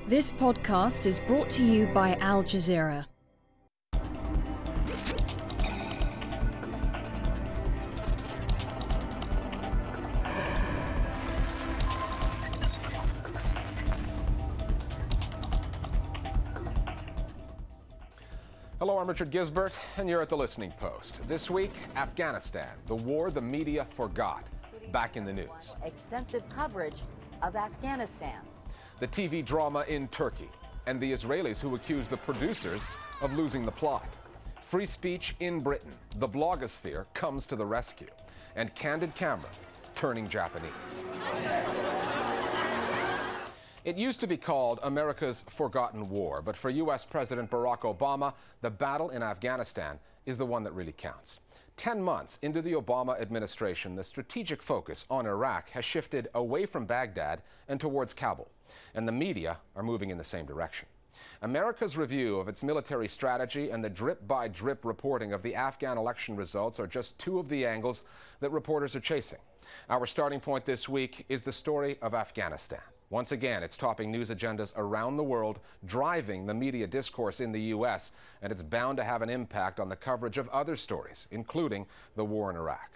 This podcast is brought to you by Al Jazeera. Hello, I'm Richard Gisbert, and you're at The Listening Post. This week, Afghanistan, the war the media forgot, back in the news. Extensive coverage of Afghanistan. The TV drama in Turkey, and the Israelis who accuse the producers of losing the plot. Free speech in Britain, the blogosphere comes to the rescue, and candid camera turning Japanese. It used to be called America's Forgotten War, but for U.S. President Barack Obama, the battle in Afghanistan is the one that really counts. 10 months into the Obama administration, the strategic focus on Iraq has shifted away from Baghdad and towards Kabul, and the media are moving in the same direction. America's review of its military strategy and the drip-by-drip reporting of the Afghan election results are just two of the angles that reporters are chasing. Our starting point this week is the story of Afghanistan. Once again, it's topping news agendas around the world, driving the media discourse in the U.S., and it's bound to have an impact on the coverage of other stories, including the war in Iraq.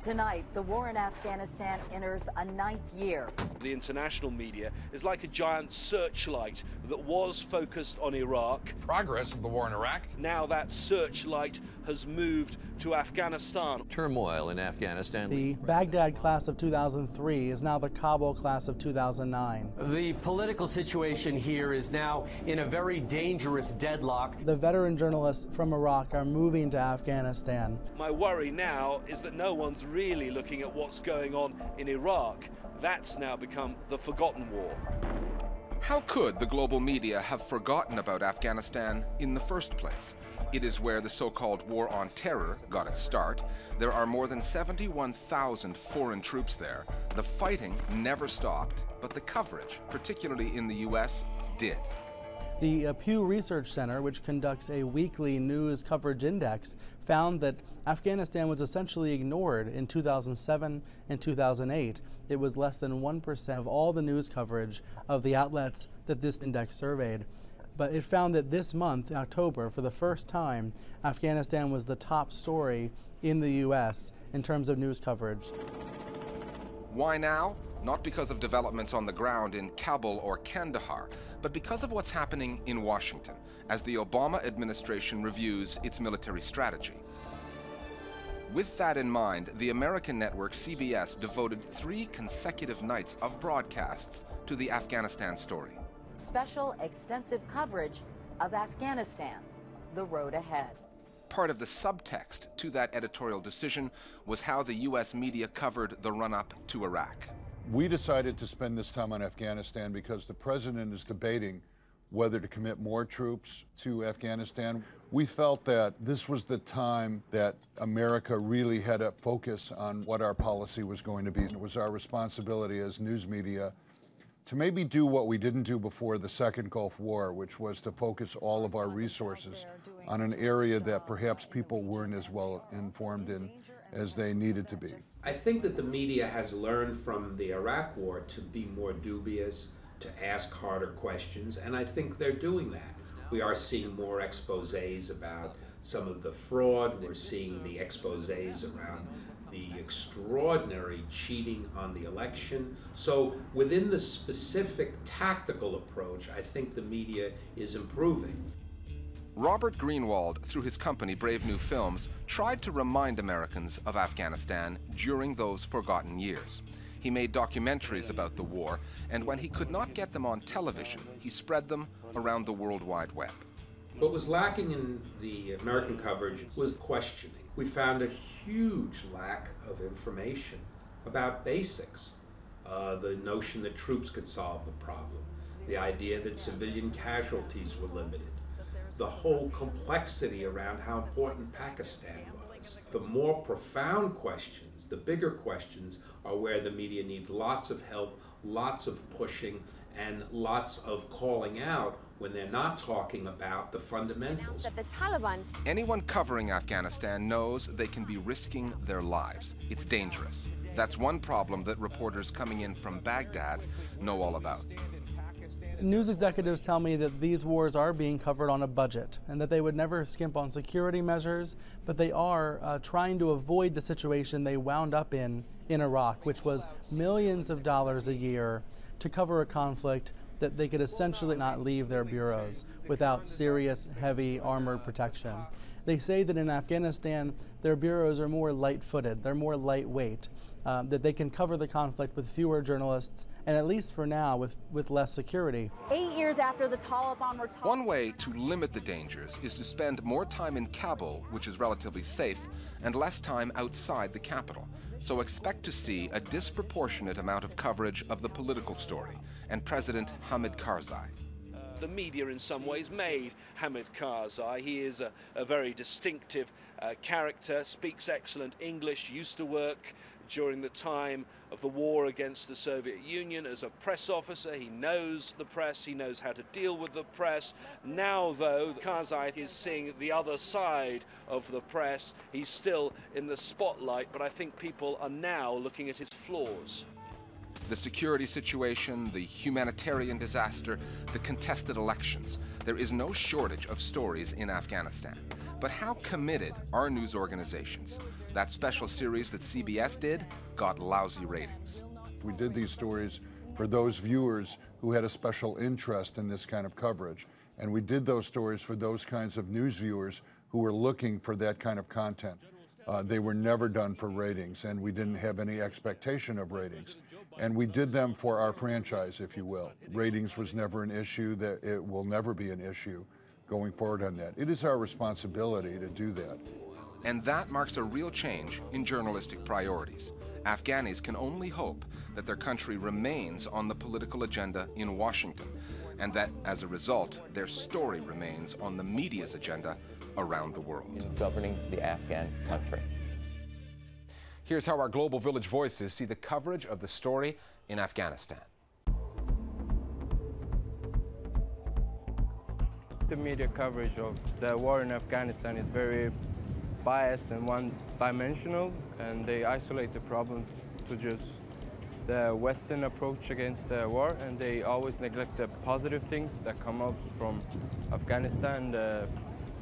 Tonight, the war in Afghanistan enters a 9th year. The international media is like a giant searchlight that was focused on Iraq. Progress of the war in Iraq. Now that searchlight has moved to Afghanistan. Turmoil in Afghanistan. The Baghdad class of 2003 is now the Kabul class of 2009. The political situation here is now in a very dangerous deadlock. The veteran journalists from Iraq are moving to Afghanistan. My worry now is that no one's really looking at what's going on in Iraq. That's now become the forgotten war. How could the global media have forgotten about Afghanistan in the first place? It is where the so-called war on terror got its start. There are more than 71,000 foreign troops there. The fighting never stopped, but the coverage, particularly in the U.S., did. The Pew Research Center, which conducts a weekly news coverage index, found that Afghanistan was essentially ignored in 2007 and 2008. It was less than 1% of all the news coverage of the outlets that this index surveyed. But it found that this month, October, for the first time, Afghanistan was the top story in the U.S. in terms of news coverage. Why now? Not because of developments on the ground in Kabul or Kandahar, but because of what's happening in Washington, as the Obama administration reviews its military strategy. With that in mind, the American network CBS devoted 3 consecutive nights of broadcasts to the Afghanistan story. Special extensive coverage of Afghanistan, the road ahead. Part of the subtext to that editorial decision was how the U.S. media covered the run-up to Iraq. We decided to spend this time on Afghanistan because the president is debating whether to commit more troops to Afghanistan. We felt that this was the time that America really had to focus on what our policy was going to be. It was our responsibility as news media to maybe do what we didn't do before the Second Gulf War, which was to focus all of our resources on an area that perhaps people weren't as well informed in as they needed to be. I think that the media has learned from the Iraq War to be more dubious, to ask harder questions, and I think they're doing that. We are seeing more exposés about some of the fraud. We're seeing the exposés around the extraordinary cheating on the election. So within the specific tactical approach, I think the media is improving. Robert Greenwald, through his company Brave New Films, tried to remind Americans of Afghanistan during those forgotten years. He made documentaries about the war, and when he could not get them on television, he spread them around the World Wide Web. What was lacking in the American coverage was questioning. We found a huge lack of information about basics. The notion that troops could solve the problem, the idea that civilian casualties were limited, the whole complexity around how important Pakistan was. The more profound questions, the bigger questions, are where the media needs lots of help, lots of pushing, and lots of calling out when they're not talking about the fundamentals. That the Taliban... Anyone covering Afghanistan knows they can be risking their lives. It's dangerous. That's one problem that reporters coming in from Baghdad know all about. News executives tell me that these wars are being covered on a budget and that they would never skimp on security measures, but they are trying to avoid the situation they wound up in Iraq, which was millions of dollars a year to cover a conflict that they could essentially not leave their bureaus without serious, heavy armored protection. They say that in Afghanistan, their bureaus are more light-footed, they're more lightweight, that they can cover the conflict with fewer journalists, and at least for now, with less security. 8 years after the Taliban were told. One way to limit the dangers is to spend more time in Kabul, which is relatively safe, and less time outside the capital. So expect to see a disproportionate amount of coverage of the political story and President Hamid Karzai. The media in some ways made Hamid Karzai. He is a very distinctive character, speaks excellent English, used to work during the time of the war against the Soviet Union as a press officer. He knows the press, he knows how to deal with the press. Now, though, Karzai is seeing the other side of the press. He's still in the spotlight, but I think people are now looking at his flaws. The security situation, the humanitarian disaster, the contested elections. There is no shortage of stories in Afghanistan. But how committed are news organizations? That special series that CBS did got lousy ratings. We did these stories for those viewers who had a special interest in this kind of coverage. And we did those stories for those kinds of news viewers who were looking for that kind of content. They were never done for ratings, and we didn't have any expectation of ratings. And we did them for our franchise, if you will. Ratings was never an issue, that it will never be an issue going forward on that. It is our responsibility to do that. And that marks a real change in journalistic priorities. Afghanis can only hope that their country remains on the political agenda in Washington, and that, as a result, their story remains on the media's agenda around the world. Governing the Afghan country. Here's how our Global Village voices see the coverage of the story in Afghanistan. The media coverage of the war in Afghanistan is very biased and one-dimensional, and they isolate the problem to just the Western approach against the war, and they always neglect the positive things that come up from Afghanistan.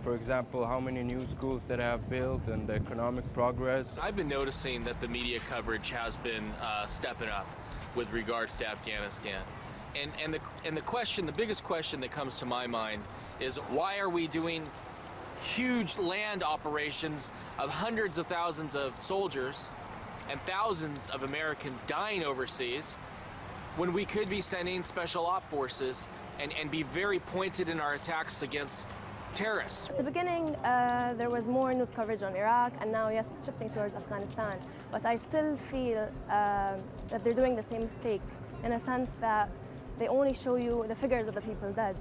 For example, how many new schools that have built and the economic progress. I've been noticing that the media coverage has been stepping up with regards to Afghanistan. And the biggest question that comes to my mind is, why are we doing huge land operations of hundreds of thousands of soldiers and thousands of Americans dying overseas when we could be sending special op forces and be very pointed in our attacks against terrorists? At the beginning, there was more news coverage on Iraq, and now, yes, it's shifting towards Afghanistan. But I still feel that they're doing the same mistake, in a sense that they only show you the figures of the people dead.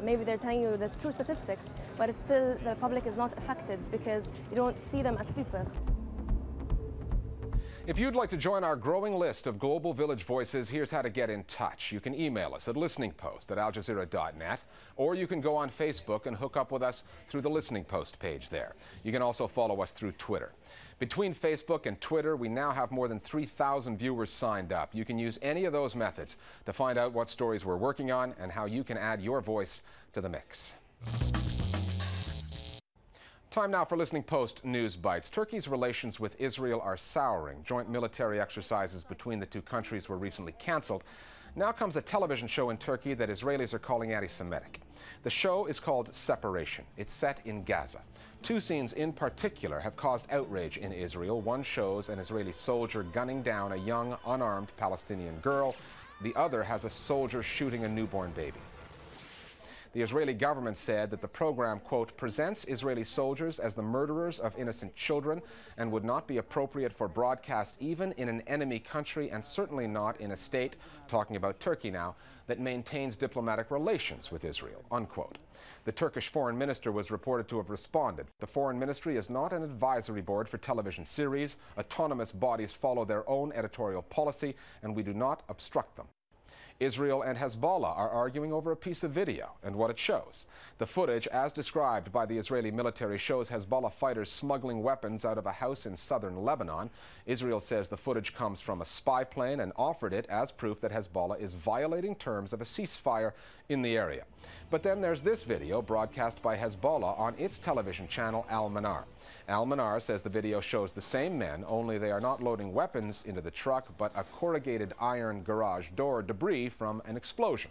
Maybe they're telling you the true statistics, but it's still, the public is not affected because you don't see them as people. If you'd like to join our growing list of Global Village voices, here's how to get in touch. You can email us at listeningpost@aljazeera.net, or you can go on Facebook and hook up with us through the Listening Post page there. You can also follow us through Twitter. Between Facebook and Twitter, we now have more than 3,000 viewers signed up. You can use any of those methods to find out what stories we're working on and how you can add your voice to the mix. Time now for Listening Post News Bites. Turkey's relations with Israel are souring. Joint military exercises between the two countries were recently canceled. Now comes a television show in Turkey that Israelis are calling anti-Semitic. The show is called Separation. It's set in Gaza. Two scenes in particular have caused outrage in Israel. One shows an Israeli soldier gunning down a young, unarmed Palestinian girl. The other has a soldier shooting a newborn baby. The Israeli government said that the program, quote, presents Israeli soldiers as the murderers of innocent children and would not be appropriate for broadcast even in an enemy country, and certainly not in a state, talking about Turkey now, that maintains diplomatic relations with Israel, unquote. The Turkish foreign minister was reported to have responded. The foreign ministry is not an advisory board for television series. Autonomous bodies follow their own editorial policy, and we do not obstruct them. Israel and Hezbollah are arguing over a piece of video and what it shows. The footage, as described by the Israeli military, shows Hezbollah fighters smuggling weapons out of a house in southern Lebanon. Israel says the footage comes from a spy plane and offered it as proof that Hezbollah is violating terms of a ceasefire in the area. But then there's this video broadcast by Hezbollah on its television channel Al-Manar. Al-Manar says the video shows the same men, only they are not loading weapons into the truck, but a corrugated iron garage door debris from an explosion.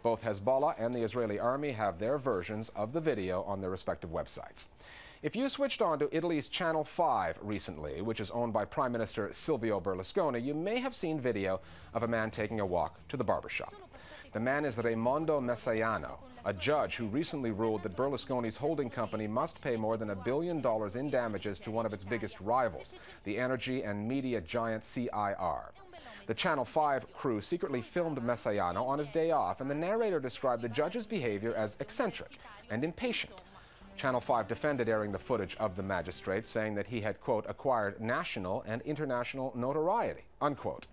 Both Hezbollah and the Israeli army have their versions of the video on their respective websites. If you switched on to Italy's Channel 5 recently, which is owned by Prime Minister Silvio Berlusconi, you may have seen video of a man taking a walk to the barbershop. The man is Raimondo Messaiano, a judge who recently ruled that Berlusconi's holding company must pay more than $1 billion in damages to one of its biggest rivals, the energy and media giant CIR. The Channel 5 crew secretly filmed Messaiano on his day off, and the narrator described the judge's behavior as eccentric and impatient. Channel 5 defended airing the footage of the magistrate, saying that he had, quote, acquired national and international notoriety, unquote.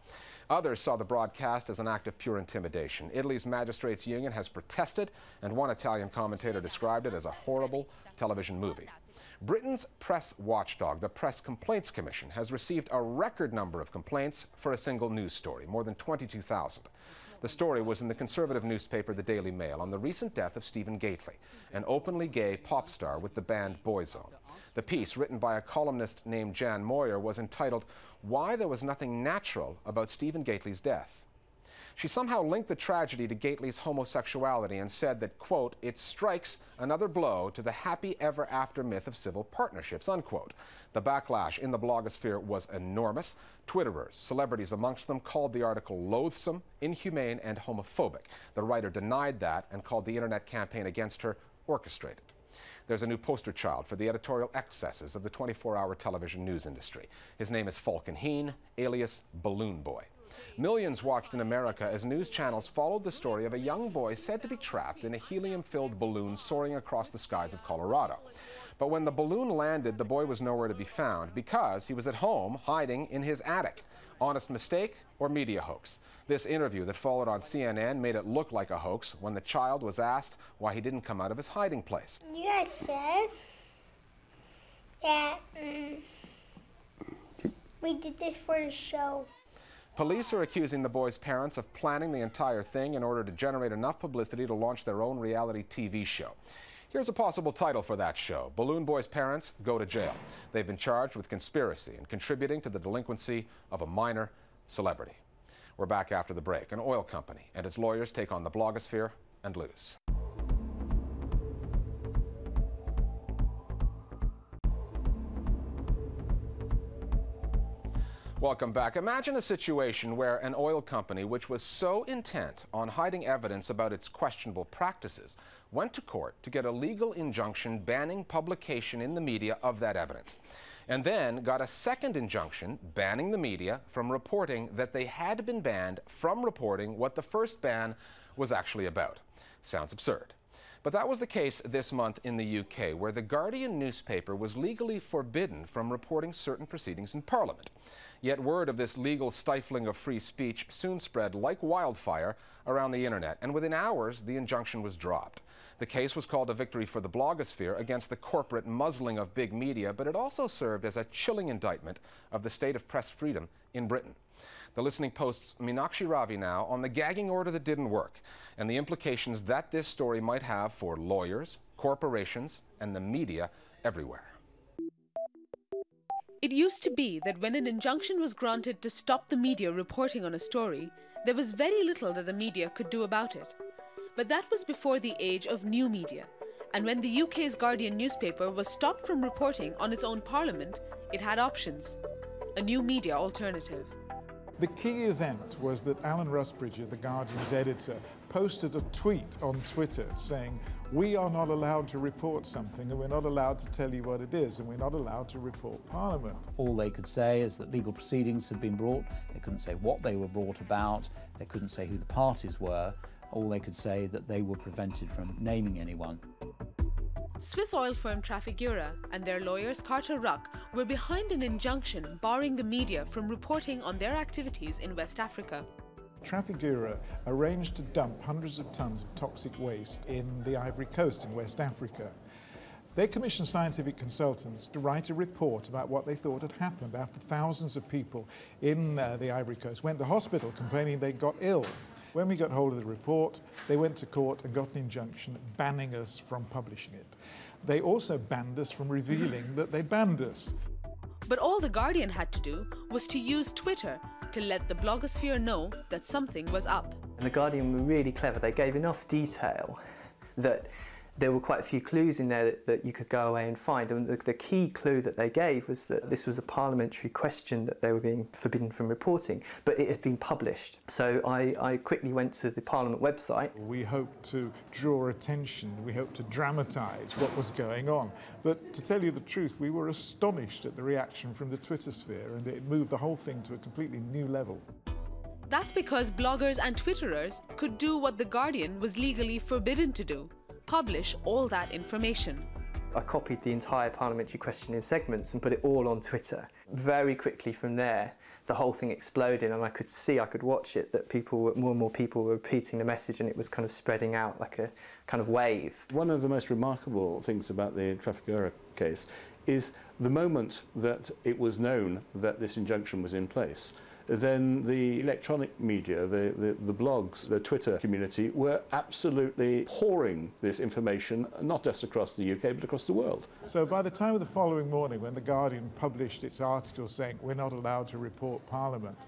Others saw the broadcast as an act of pure intimidation. Italy's magistrates' union has protested, and one Italian commentator described it as a horrible television movie. Britain's press watchdog, the Press Complaints Commission, has received a record number of complaints for a single news story, more than 22,000. The story was in the conservative newspaper The Daily Mail on the recent death of Stephen Gately, an openly gay pop star with the band Boyzone. The piece, written by a columnist named Jan Moyer, was entitled, "Why There Was Nothing Natural About Stephen Gately's Death." She somehow linked the tragedy to Gately's homosexuality and said that, quote, it strikes another blow to the happy ever after myth of civil partnerships, unquote. The backlash in the blogosphere was enormous. Twitterers, celebrities amongst them, called the article loathsome, inhumane, and homophobic. The writer denied that and called the internet campaign against her orchestrated. There's a new poster child for the editorial excesses of the 24-hour television news industry. His name is Falcon Heen, alias Balloon Boy. Millions watched in America as news channels followed the story of a young boy said to be trapped in a helium-filled balloon soaring across the skies of Colorado. But when the balloon landed, the boy was nowhere to be found because he was at home hiding in his attic. Honest mistake or media hoax? This interview that followed on CNN made it look like a hoax when the child was asked why he didn't come out of his hiding place. You guys said that we did this for the show. Police are accusing the boy's parents of planning the entire thing in order to generate enough publicity to launch their own reality TV show. Here's a possible title for that show: Balloon Boy's Parents Go to Jail. They've been charged with conspiracy and contributing to the delinquency of a minor celebrity. We're back after the break. An oil company and its lawyers take on the blogosphere and lose. Welcome back. Imagine a situation where an oil company, which was so intent on hiding evidence about its questionable practices, went to court to get a legal injunction banning publication in the media of that evidence, and then got a second injunction banning the media from reporting that they had been banned from reporting what the first ban was actually about. Sounds absurd. But that was the case this month in the UK, where the Guardian newspaper was legally forbidden from reporting certain proceedings in Parliament. Yet word of this legal stifling of free speech soon spread like wildfire around the internet, and within hours the injunction was dropped. The case was called a victory for the blogosphere against the corporate muzzling of big media, but it also served as a chilling indictment of the state of press freedom in Britain. The Listening Post's Meenakshi Ravi now on the gagging order that didn't work and the implications that this story might have for lawyers, corporations, and the media everywhere. It used to be that when an injunction was granted to stop the media reporting on a story, there was very little that the media could do about it. But that was before the age of new media, and when the UKs Guardian newspaper was stopped from reporting on its own parliament, it had options: a new media alternative. The key event was that Alan Rusbridger, the Guardian's editor, posted a tweet on Twitter saying, "We are not allowed to report something, and we're not allowed to tell you what it is, and we're not allowed to report Parliament." All they could say is that legal proceedings had been brought. They couldn't say what they were brought about. They couldn't say who the parties were. All they could say that they were prevented from naming anyone. Swiss oil firm Trafigura and their lawyers Carter Ruck were behind an injunction barring the media from reporting on their activities in West Africa. Trafigura arranged to dump hundreds of tons of toxic waste in the Ivory Coast in West Africa. They commissioned scientific consultants to write a report about what they thought had happened after thousands of people in the Ivory Coast went to hospital complaining they got ill. When we got hold of the report, they went to court and got an injunction banning us from publishing it. They also banned us from revealing that they banned us. But all The Guardian had to do was to use Twitter to let the blogosphere know that something was up. And The Guardian were really clever. They gave enough detail that there were quite a few clues in there that you could go away and find. And the key clue that they gave was that this was a parliamentary question that they were being forbidden from reporting, but it had been published. So I quickly went to the Parliament website. We hoped to draw attention, we hoped to dramatise what was going on. But to tell you the truth, we were astonished at the reaction from the Twitter sphere, and it moved the whole thing to a completely new level. That's because bloggers and Twitterers could do what The Guardian was legally forbidden to do: publish all that information. I copied the entire parliamentary question in segments and put it all on Twitter. Very quickly from there, the whole thing exploded, and I could watch it, that more and more people were repeating the message, and it was kind of spreading out like a kind of wave. One of the most remarkable things about the Trafigura case is the moment that it was known that this injunction was in place. Then the electronic media, the blogs, the Twitter community were absolutely pouring this information, not just across the UK, but across the world. So by the time of the following morning, when The Guardian published its article saying we're not allowed to report Parliament,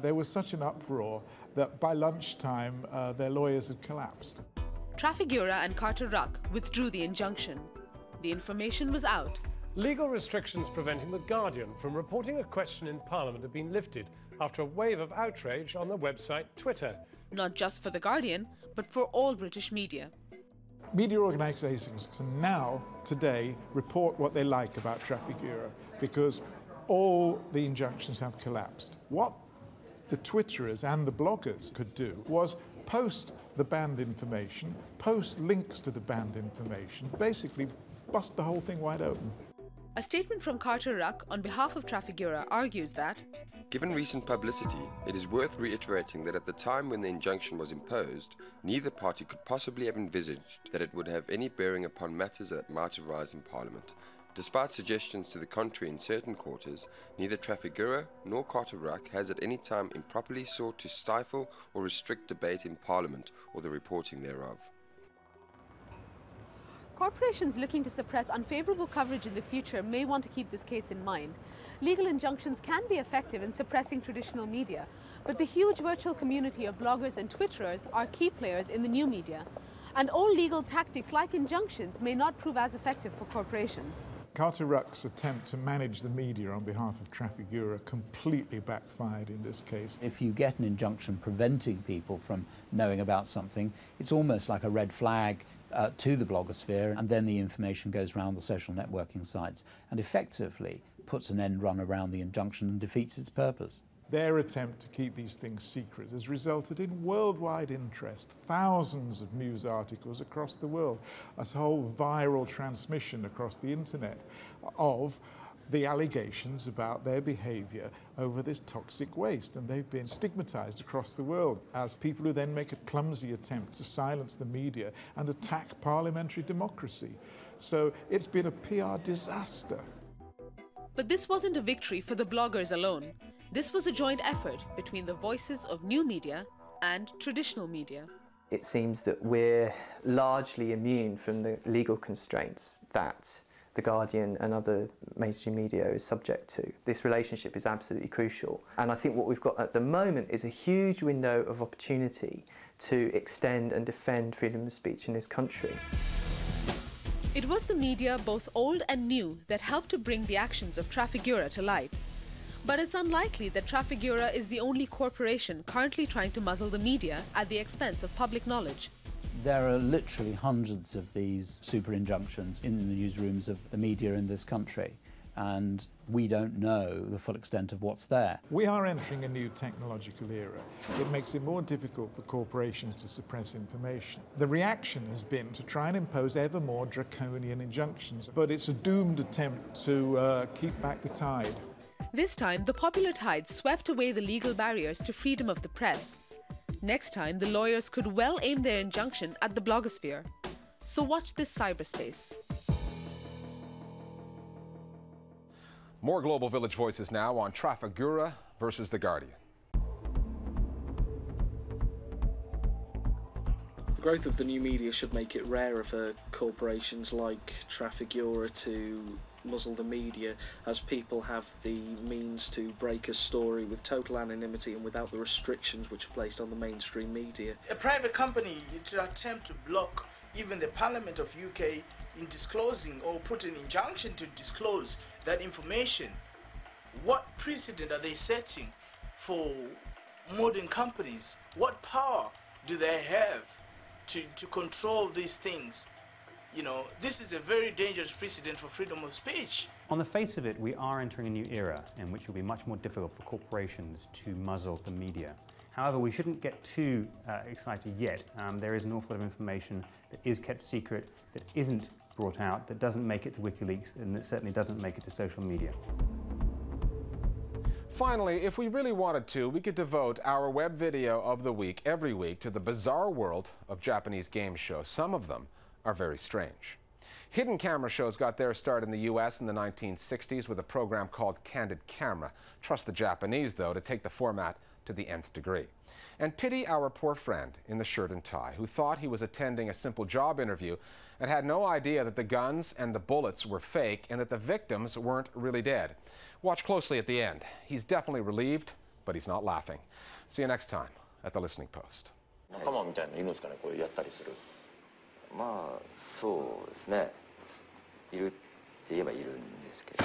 there was such an uproar that by lunchtime their lawyers had collapsed. Trafigura and Carter Ruck withdrew the injunction. The information was out. Legal restrictions preventing The Guardian from reporting a question in Parliament have been lifted after a wave of outrage on the website Twitter. Not just for The Guardian, but for all British media. Media organisations can now, today, report what they like about Trafigura because all the injunctions have collapsed. What the Twitterers and the bloggers could do was post the banned information, post links to the banned information, basically bust the whole thing wide open. A statement from Carter Ruck on behalf of Trafigura argues that, given recent publicity, it is worth reiterating that at the time when the injunction was imposed, neither party could possibly have envisaged that it would have any bearing upon matters that might arise in Parliament. Despite suggestions to the contrary in certain quarters, neither Trafigura nor Carter Ruck has at any time improperly sought to stifle or restrict debate in Parliament or the reporting thereof. corporations looking to suppress unfavorable coverage in the future may want to keep this case in mind. Legal injunctions can be effective in suppressing traditional media, but the huge virtual community of bloggers and Twitterers are key players in the new media. And all legal tactics like injunctions may not prove as effective for corporations. Carter Ruck's attempt to manage the media on behalf of Trafigura completely backfired in this case. If you get an injunction preventing people from knowing about something, it's almost like a red flag to the blogosphere, and then the information goes around the social networking sites and effectively puts an end run around the injunction and defeats its purpose. Their attempt to keep these things secret has resulted in worldwide interest, thousands of news articles across the world, a whole viral transmission across the internet of the allegations about their behaviour over this toxic waste, and they've been stigmatised across the world as people who then make a clumsy attempt to silence the media and attack parliamentary democracy. So it's been a PR disaster. But this wasn't a victory for the bloggers alone. This was a joint effort between the voices of new media and traditional media. It seems that we're largely immune from the legal constraints that The Guardian and other mainstream media is subject to. This relationship is absolutely crucial. And I think what we've got at the moment is a huge window of opportunity to extend and defend freedom of speech in this country. It was the media, both old and new, that helped to bring the actions of Trafigura to light. But it's unlikely that Trafigura is the only corporation currently trying to muzzle the media at the expense of public knowledge. There are literally hundreds of these super injunctions in the newsrooms of the media in this country, and we don't know the full extent of what's there. We are entering a new technological era. It makes it more difficult for corporations to suppress information. The reaction has been to try and impose ever more draconian injunctions, but it's a doomed attempt to keep back the tide. This time, the popular tide swept away the legal barriers to freedom of the press. Next time, the lawyers could well aim their injunction at the blogosphere. So watch this cyberspace. More Global Village Voices now on Trafigura versus The Guardian. The growth of the new media should make it rarer for corporations like Trafigura to muzzle the media, as people have the means to break a story with total anonymity and without the restrictions which are placed on the mainstream media. A private company to attempt to block even the Parliament of UK in disclosing or put an injunction to disclose that information, what precedent are they setting for modern companies? What power do they have to control these things? You know, this is a very dangerous precedent for freedom of speech. On the face of it, we are entering a new era in which it will be much more difficult for corporations to muzzle the media. However, we shouldn't get too excited yet. There is an awful lot of information that is kept secret, that isn't brought out, that doesn't make it to WikiLeaks, and that certainly doesn't make it to social media. Finally, if we really wanted to, we could devote our web video of the week every week to the bizarre world of Japanese game shows. Some of them are very strange. Hidden camera shows got their start in the US in the 1960s with a program called Candid Camera. Trust the Japanese, though, to take the format to the nth degree. And pity our poor friend in the shirt and tie who thought he was attending a simple job interview and had no idea that the guns and the bullets were fake and that the victims weren't really dead. Watch closely at the end. He's definitely relieved, but he's not laughing. See you next time at the Listening Post. 仲間みたいなのいるんですかね、こうやったりする。まあそうですね。いるって言えばいるんですけど。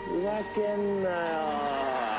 ふざけんなよ。